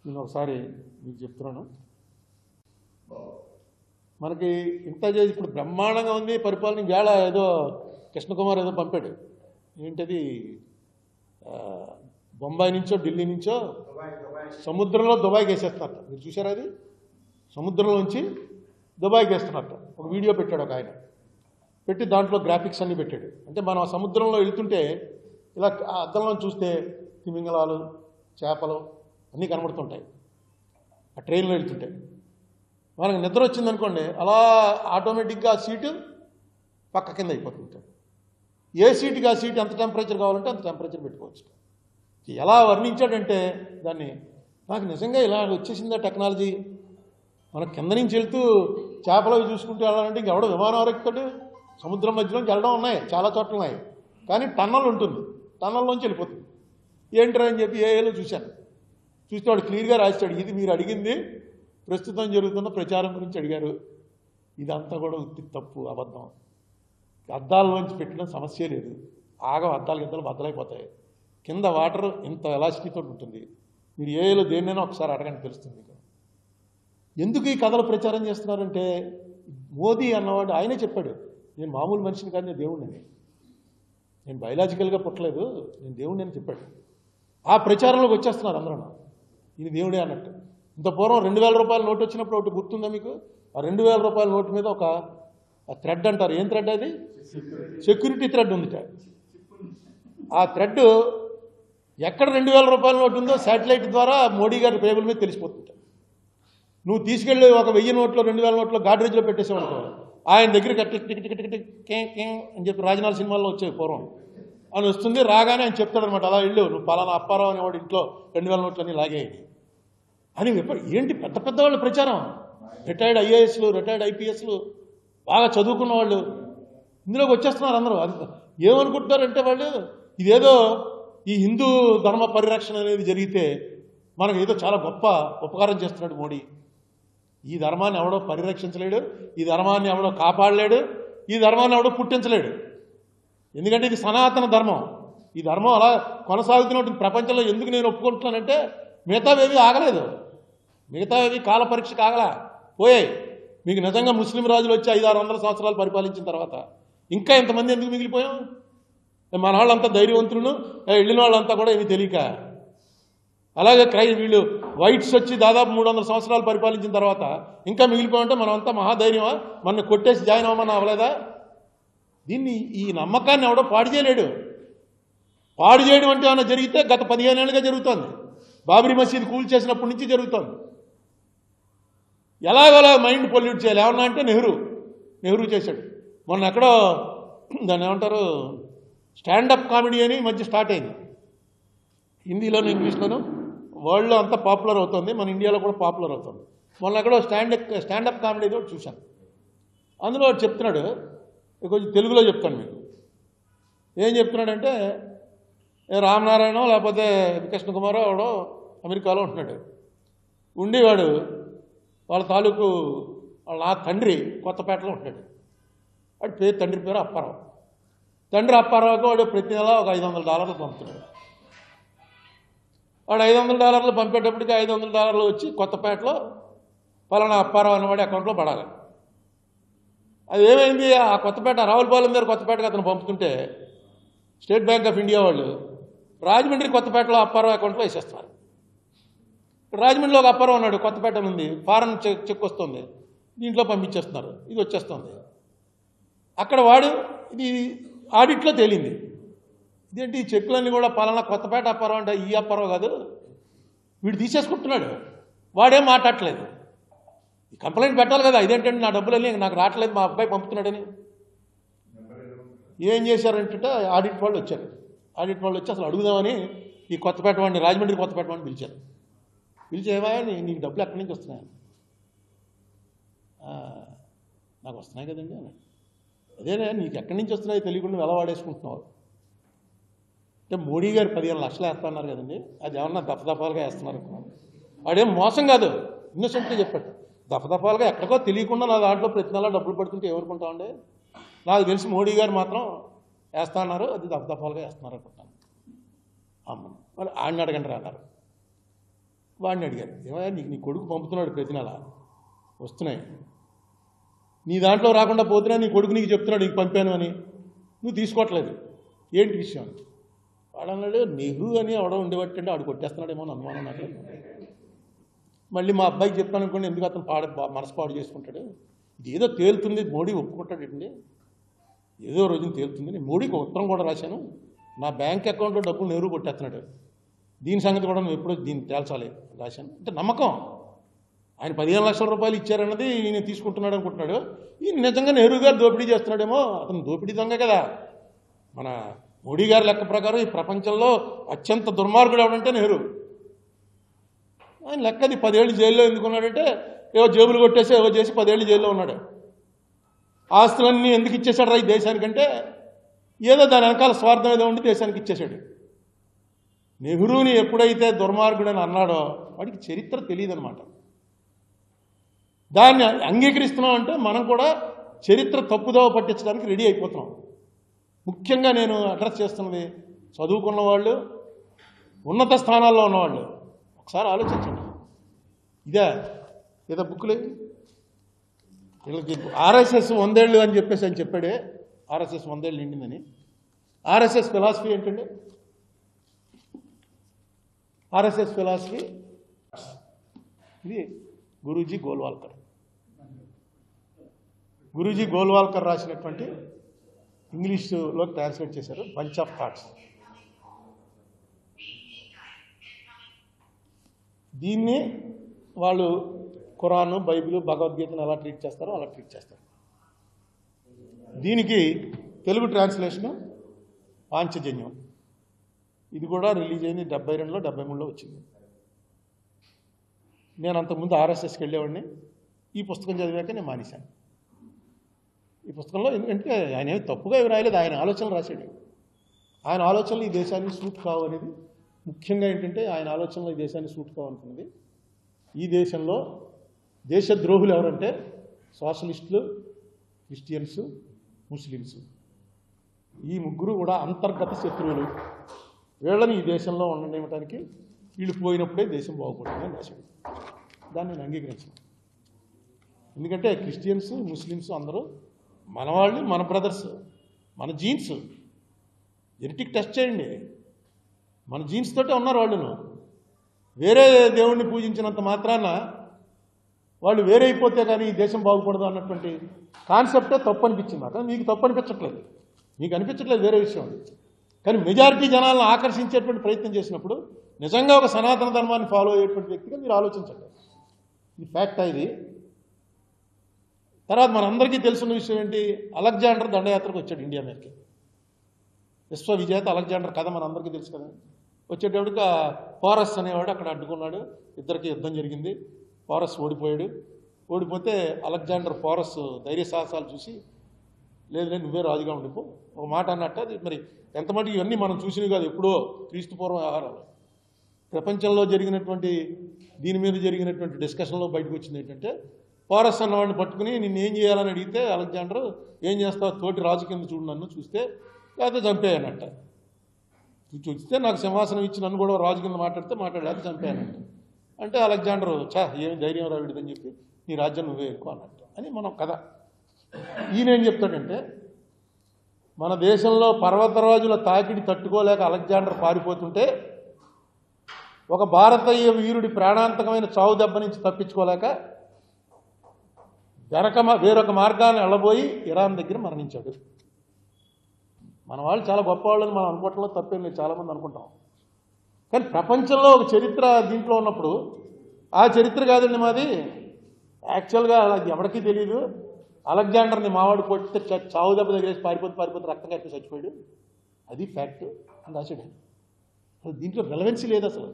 నేను ఒకసారి మీకు చెప్తున్నాను. మనకి ఇంత చేసి ఇప్పుడు బ్రహ్మాండంగా ఉంది పరిపాలన. వేళ ఏదో కృష్ణకుమార్ ఏదో పంపాడు, ఏంటది బొంబాయి నుంచో ఢిల్లీ నుంచో సముద్రంలో దుబాయ్కి వేసేస్తున్నట్ట. మీరు చూసారా? అది సముద్రంలోంచి దుబాయ్కి వేస్తున్నట్ట. ఒక వీడియో పెట్టాడు ఒక ఆయన, పెట్టి దాంట్లో గ్రాఫిక్స్ అన్నీ పెట్టాడు. అంటే మనం ఆ సముద్రంలో వెళ్తుంటే ఇలా అద్దంలో చూస్తే తిమింగలాలు, చేపలు అన్నీ కనబడుతుంటాయి ఆ ట్రైన్లో వెళ్తుంటే. మనకు నిద్ర వచ్చిందనుకోండి, అలా ఆటోమేటిక్గా ఆ సీటు పక్క కింద అయిపోతుంటాడు. ఏ సీటుకి ఆ సీటు ఎంత టెంపరేచర్ కావాలంటే అంత టెంపరేచర్ పెట్టుకోవచ్చు. ఎలా వర్ణించాడంటే దాన్ని, నాకు నిజంగా ఇలా వచ్చేసిందా టెక్నాలజీ. మనం కింద నుంచి వెళ్తూ చేపలు చూసుకుంటూ వెళ్ళాలంటే ఇంకెవడో విమానం వరకుతాడు. సముద్రం మధ్యలోకి వెళ్ళడం ఉన్నాయి, చాలా చోట్ల ఉన్నాయి, కానీ టన్నల్ ఉంటుంది, టన్నల్లోంచి వెళ్ళిపోతుంది. ఏంట్రా అని చెప్పి ఏలో చూశాను. చూస్తే వాడు క్లియర్గా రాశాడు, ఇది మీరు అడిగింది ప్రస్తుతం జరుగుతున్న ప్రచారం గురించి అడిగారు, ఇదంతా కూడా ఉత్తి తప్పు, అబద్ధం. అద్దాల్లోంచి పెట్టిన సమస్య లేదు, అద్దాలు గిద్దలు బద్దలైపోతాయి. కింద వాటర్ ఇంత ఎలాస్టిక్తో ఉంటుంది. మీరు ఏలో దేన్నైనా ఒకసారి అడగండి, తెలుస్తుంది మీకు. ఎందుకు ఈ కథలు ప్రచారం చేస్తున్నారంటే, మోదీ అన్నవాడు ఆయనే చెప్పాడు, నేను మామూలు మనిషిని కాదు, నేను దేవుడిని, నేను బయలాజికల్గా పుట్టలేదు, నేను దేవుడిని అని చెప్పాడు. ఆ ప్రచారంలోకి వచ్చేస్తున్నారు అందరూ, ఇది దేవుడే అన్నట్టు. ఇంత పూర్వం 2000 రూపాయల నోటు వచ్చినప్పుడు ఒకటి గుర్తుందా మీకు? ఆ 2000 రూపాయల నోటు మీద ఒక థ్రెడ్ అంటారు, ఏం థ్రెడ్ అది? సెక్యూరిటీ థ్రెడ్ ఉంది. ఆ థ్రెడ్ ఎక్కడ 2000 రూపాయల నోటు ఉందో శాటిలైట్ ద్వారా మోడీ గారి టేబుల్ మీద తెలిసిపోతుంటాయి. నువ్వు తీసుకెళ్ళి ఒక 1000 నోట్లో 2000 నోట్లో గాడ్రేజ్లో పెట్టేసేవాడు, ఆయన దగ్గరికి టిక్ టిక్ టిక్ టిక్ కే కే అని చెప్పి రాజనాథ్ సినిమాల్లో వచ్చేది పూర్వం అని వస్తుంది. రాగానే ఆయన చెప్తాడనమాట, అలా వెళ్ళు నువ్వు పలానా అప్పారావు అనేవాడు ఇంట్లో 2000 నోట్లన్నీ లాగేయండి అని. ఏంటి పెద్ద పెద్ద వాళ్ళు ప్రచారం, రిటైర్డ్ ఐఏఎస్లు, రిటైర్డ్ ఐపీఎస్లు, బాగా చదువుకున్న వాళ్ళు ఇందులోకి వచ్చేస్తున్నారు అందరూ. అది ఏమనుకుంటున్నారంటే వాళ్ళు, ఇదేదో ఈ హిందూ ధర్మ పరిరక్షణ అనేది జరిగితే మనకు ఏదో చాలా గొప్ప ఉపకారం చేస్తున్నాడు మోడీ. ఈ ధర్మాన్ని ఎవడో పరిరక్షించలేడు, ఈ ధర్మాన్ని ఎవడో కాపాడలేడు, ఈ ధర్మాన్ని ఎవడో పుట్టించలేడు. ఎందుకంటే ఇది సనాతన ధర్మం. ఈ ధర్మం అలా కొనసాగుతున్నటువంటి ప్రపంచంలో ఎందుకు నేను ఒప్పుకుంటున్నానంటే, మిగతావేవి ఆగలేదు, మిగతావేవి కాల పరీక్షకు ఆగలా, పోయాయి. మీకు నిజంగా ముస్లిం రాజులు వచ్చి 500-600 సంవత్సరాలు పరిపాలించిన తర్వాత ఇంకా ఇంతమంది ఎందుకు మిగిలిపోయాం? మన వాళ్ళంతా ధైర్యవంతులను, వెళ్ళిన వాళ్ళంతా కూడా ఏమీ తెలియక. అలాగే వీళ్ళు వైట్స్ వచ్చి దాదాపు 300 సంవత్సరాలు పరిపాలించిన తర్వాత ఇంకా మిగిలిపోయామంటే మనం అంతా మహాధైర్యమా? మన కొట్టేసి జాయిన్ అవ్వమని అవ్వలేదా? దీన్ని, ఈ నమ్మకాన్ని ఎవడో పాడు చేయలేడు. పాడు చేయడం అంటే ఏమైనా జరిగితే గత 15 ఏళ్ళుగా జరుగుతోంది. బాబరీ మసీద్ కూల్ చేసినప్పటి నుంచి జరుగుతోంది. ఎలాగోలా మైండ్ పొల్యూట్ చేయాలి. ఏమన్నా అంటే నెహ్రూ చేశాడు. మొన్న ఎక్కడో దాన్ని ఏమంటారు, స్టాండప్ కామెడీ అని మధ్య స్టార్ట్ అయింది, హిందీలోను ఇంగ్లీష్లోను. వరల్డ్లో అంతా పాపులర్ అవుతుంది, మన ఇండియాలో కూడా పాపులర్ అవుతుంది. మొన్న ఎక్కడో స్టాండప్ కామెడీ కూడా చూశాను. అందులో చెప్తున్నాడు, కొంచెం తెలుగులో చెప్తాను మీకు. ఏం చెప్తున్నాడంటే, రామనారాయణ లేకపోతే కృష్ణకుమారో ఎవడో అమెరికాలో ఉంటున్నాడు. ఉండేవాడు వాళ్ళ తాలూకు వాళ్ళ నా తండ్రి కొత్తపేటలో ఉంటాడు. వాడి తండ్రి పేరు అప్పారావు. తండ్రి అప్పారావుకి వాడు ప్రతి నెల ఒక $500 పంపుతున్నాడు. వాడు $500 పంపేటప్పటికి $500 వచ్చి కొత్తపేటలో పలానా అప్పారావు అనేవాడి అకౌంట్లో పడాలి. అది ఏమైంది, ఆ కొత్తపేట రావులపాలెం దగ్గర కొత్తపేటకి అతను పంపుతుంటే స్టేట్ బ్యాంక్ ఆఫ్ ఇండియా వాళ్ళు రాజమండ్రి కొత్తపేటలో అప్పారావు అకౌంట్లో వేసేస్తున్నారు. రాజమండ్రిలో ఒక అప్పారావు ఉన్నాడు, కొత్తపేట ఉంది, ఫారెన్ చెక్ వస్తుంది, దీంట్లో పంపించేస్తున్నారు, ఇది వచ్చేస్తుంది. అక్కడ వాడు ఇది ఆడిట్లో తేలింది, ఇదేంటి ఈ చెక్కులన్నీ కూడా పలానా కొత్తపేట అప్పారావు అంటే ఈ అప్పారావు కాదు, వీడు తీసేసుకుంటున్నాడు, వాడేం మాట్లాడట్లేదు. కంప్లైంట్ పెట్టాలి కదా, ఇదేంటంటే నా డబ్బులు వెళ్ళి నాకు రావట్లేదు, మా అబ్బాయి పంపుతున్నాడని. ఏం చేశారంటే ఆడిట్ వాళ్ళు వచ్చారు. ఆడిట్ వాళ్ళు వచ్చి అసలు అడుగుదామని ఈ కొత్తపేట వాడిని, రాజమండ్రి కొత్తపేట వాడిని పిలిచారు. పిలిచి ఏమయ్యా నీకు డబ్బులు ఎక్కడి నుంచి వస్తున్నాయి? నాకు వస్తున్నాయి కదండి అని. అదేనే నీకు ఎక్కడి నుంచి వస్తున్నాయో తెలియకుండా ఎలా వాడేసుకుంటున్నావు అంటే, మోడీ గారు 15 లక్షలు వేస్తున్నారు కదండి, అది ఏమన్నా దఫదఫాలుగా వేస్తున్నారు. వాడేం మోసం కాదు, ఇన్నోసెంట్గా చెప్పాడు. దఫదఫాలుగా ఎక్కడికో తెలియకుండా నా దాంట్లో ప్రతి నెల డబ్బులు పడుతుంటే ఎవరుకుంటామండి? నాకు తెలిసి మోడీ గారు మాత్రం వేస్తా అన్నారు, అది దఫదఫాలుగా వేస్తున్నారు అనుకుంటాను. అమ్మ మరి ఆయన అడగండి అన్నారు. వాడిని అడిగారు, ఏమయ్యా నీకు నీ కొడుకు పంపుతున్నాడు ప్రతి నెల వస్తున్నాయి, నీ దాంట్లో రాకుండా పోతున్నా నీ కొడుకు నీకు చెప్తున్నాడు నీకు పంపాను అని, నువ్వు తీసుకోవట్లేదు, ఏంటి విషయం? వాడు అన్నాడు, నెహ్రూ అని ఎవడో ఉండేవాటంటే ఆడు కొట్టేస్తున్నాడేమో అని అనుమానం నాకు. మళ్ళీ మా అబ్బాయికి చెప్పాను అనుకోండి, ఎందుకు అతను మనసు పాడు చేసుకుంటాడు, ఇది ఏదో తేలుతుంది, మోడీ ఒప్పుకుంటాడండి, ఏదో రోజున తేలుతుంది. నేను మోడీకి ఉత్తరం కూడా రాశాను, నా బ్యాంక్ అకౌంట్లో డబ్బులు నెహ్రూ కొట్టేస్తున్నాడు, దీని సంగతి కూడా నువ్వు ఎప్పుడో దీన్ని తేల్చాలి రాశాను. అంటే నమ్మకం, ఆయన 15 లక్షల రూపాయలు ఇచ్చారన్నది ఈయన తీసుకుంటున్నాడు అనుకుంటున్నాడు, ఈయన నిజంగా నెహ్రూ గారు దోపిడీ చేస్తున్నాడేమో, అతను దోపిడీ దొంగ కదా. మన మోడీ గారి లెక్క ప్రకారం ఈ ప్రపంచంలో అత్యంత దుర్మార్గుడు ఎవడంటే నెహ్రూ. ఆయన లెక్కది 10 ఏళ్ళు జైల్లో ఎందుకున్నాడంటే ఏవో జేబులు కొట్టేసి ఏవో చేసి 10 ఏళ్ళు జైల్లో ఉన్నాడు. ఆస్తులన్నీ ఎందుకు ఇచ్చేశాడు రా ఈ దేశానికంటే ఏదో దాని వెనకాల స్వార్థం ఏదో ఉండి దేశానికి ఇచ్చేశాడు. నెహ్రూని ఎప్పుడైతే దుర్మార్గుడని అన్నాడో వాడికి చరిత్ర తెలియదనమాట. దాన్ని అంగీకరిస్తున్నాం అంటే మనం కూడా చరిత్ర తప్పుదోవ పట్టించడానికి రెడీ అయిపోతున్నాం. ముఖ్యంగా నేను అడ్రస్ చేస్తున్నది చదువుకున్న వాళ్ళు, ఉన్నత స్థానాల్లో ఉన్నవాళ్ళు. ఒకసారి ఆలోచించండి, ఇదే ఏదో బుక్లే వీళ్ళకి ఆర్ఎస్ఎస్ 100 ఏళ్ళు అని చెప్పేసి అని చెప్పాడే, ఆర్ఎస్ఎస్ 100 ఏళ్ళు నిండిందని. ఆర్ఎస్ఎస్ ఫిలాసఫీ ఏంటండి? ఆర్ఎస్ఎస్ ఫిలాసఫీ ఇది గురూజీ గోల్వాల్కర్ రాసినటువంటి ఇంగ్లీష్లో ట్రాన్స్లేట్ చేశారు, బంచ్ ఆఫ్ థాట్స్. దీన్ని వాళ్ళు ఖురాను, బైబిల్, భగవద్గీతను ఎలా ట్రీట్ చేస్తారో అలా ట్రీట్ చేస్తారు. దీనికి తెలుగు ట్రాన్స్లేషను పాంచజన్యం. ఇది కూడా రిలీజ్ అయింది 72లో 73లో వచ్చింది. నేను అంతకుముందు ఆర్ఎస్ఎస్కి వెళ్ళేవాడిని, ఈ పుస్తకం చదివాక నేను మానేశాను. ఈ పుస్తకంలో ఎందుకంటే ఆయన ఏమి తప్పుగా ఏమి రాయలేదు, ఆయన ఆలోచనలు రాశాడు. ఆయన ఆలోచనలు ఈ దేశానికి సూట్ కావు అనేది ముఖ్యంగా ఏంటంటే ఆయన ఆలోచనలు ఈ దేశానికి సూట్ కావనుకున్నది. ఈ దేశంలో దేశద్రోహులు ఎవరంటే సోషలిస్టులు, క్రిస్టియన్స్, ముస్లిమ్స్. ఈ ముగ్గురు కూడా అంతర్గత శత్రువులు. వీళ్ళని ఈ దేశంలో ఉండనివ్వడానికి వీళ్ళు పోయినప్పుడే దేశం బాగుపడుతుందని రాశాడు. దాన్ని నేను అంగీకరించాను. ఎందుకంటే క్రిస్టియన్స్, ముస్లిమ్స్ అందరూ మన వాళ్ళు, మన బ్రదర్స్, మన జీన్స్. జెనెటిక్ టెస్ట్ చేయండి, మన జీన్స్ తోటే ఉన్నారు వాళ్ళను. వేరే దేవుణ్ణి పూజించినంత మాత్రాన వాళ్ళు వేరే అయిపోతే కానీ ఈ దేశం బాగుపడదు అన్నటువంటి కాన్సెప్టే తప్పు అనిపించింది నాకు. మీకు తప్పు అనిపించట్లేదు, మీకు అనిపించట్లేదు, వేరే విషయం. కానీ మెజారిటీ జనాలను ఆకర్షించేటువంటి ప్రయత్నం చేసినప్పుడు నిజంగా ఒక సనాతన ధర్మాన్ని ఫాలో అయ్యేటువంటి వ్యక్తిగా మీరు ఆలోచించండి. ఇది ఫ్యాక్ట్. ఇది తర్వాత మనందరికీ తెలుసున్న విషయం ఏంటి, అలెగ్జాండర్ దండయాత్రకు వచ్చాడు ఇండియా మీదకి. విశ్వవిజేత అలెగ్జాండర్ కథ మనందరికీ తెలుసు కదా. వచ్చేటప్పటికి పోరస్ అనేవాడు అక్కడ అడ్డుకున్నాడు, ఇద్దరికి యుద్ధం జరిగింది. పోరస్ ఓడిపోయాడు. ఓడిపోతే అలెగ్జాండర్ పోరస్ ధైర్య సాహసాలు చూసి లేదు నువ్వే రాజుగా ఉండిపో ఒక మాట అన్నట్టు. అది మరి ఎంత మటుకు ఇవన్నీ మనం చూసినవి కాదు, ఎప్పుడో క్రీస్తు పూర్వం వ్యవహారాలు. ప్రపంచంలో జరిగినటువంటి దీని మీద జరిగినటువంటి డిస్కషన్లో బయటకు వచ్చింది ఏంటంటే, పోరస్ అన్నవాడిని పట్టుకుని నిన్ను ఏం చేయాలని అడిగితే అలెగ్జాండర్ ఏం చేస్తావు, తోటి రాజు కింద చూడు నన్ను, చూస్తే లేకపోతే చంపేయనట్ట. చూస్తే నాకు సింహాసనం ఇచ్చి నన్ను కూడా రాజు కింద మాట్లాడలేక చంపేయనట్ట. అంటే అలెగ్జాండర్ ఏమి ధైర్యం రావిడదని చెప్పి నీ రాజ్యం నువ్వే ఎక్కువ అన్నట్టు అని మనం కథ. ఈయన ఏం చెప్తాడంటే, మన దేశంలో పర్వతరాజుల తాకిడి తట్టుకోలేక అలెగ్జాండర్ పారిపోతుంటే ఒక భారతీయ వీరుడి ప్రాణాంతకమైన చావు దెబ్బ నుంచి తప్పించుకోలేక వేరొక మార్గాన్ని వెళ్ళబోయి ఇరాన్ దగ్గర మరణించాడు. మన వాళ్ళు చాలా గొప్పవాళ్ళని మనం అనుకోవటంలో తప్పేం లేదు, చాలామంది అనుకుంటాం. కానీ ప్రపంచంలో ఒక చరిత్ర దీంట్లో ఉన్నప్పుడు ఆ చరిత్ర కాదండి మాది. యాక్చువల్గా అది ఎవరికీ తెలియదు. అలెగ్జాండర్ని మావాడు కొట్టితే చావు దెబ్బ దగ్గర పారిపోతే రక్తం కట్టి చచ్చిపోయాడు, అది ఫ్యాక్ట్ అని రాశాడు. దీంట్లో రెలవెన్సీ లేదు అసలు.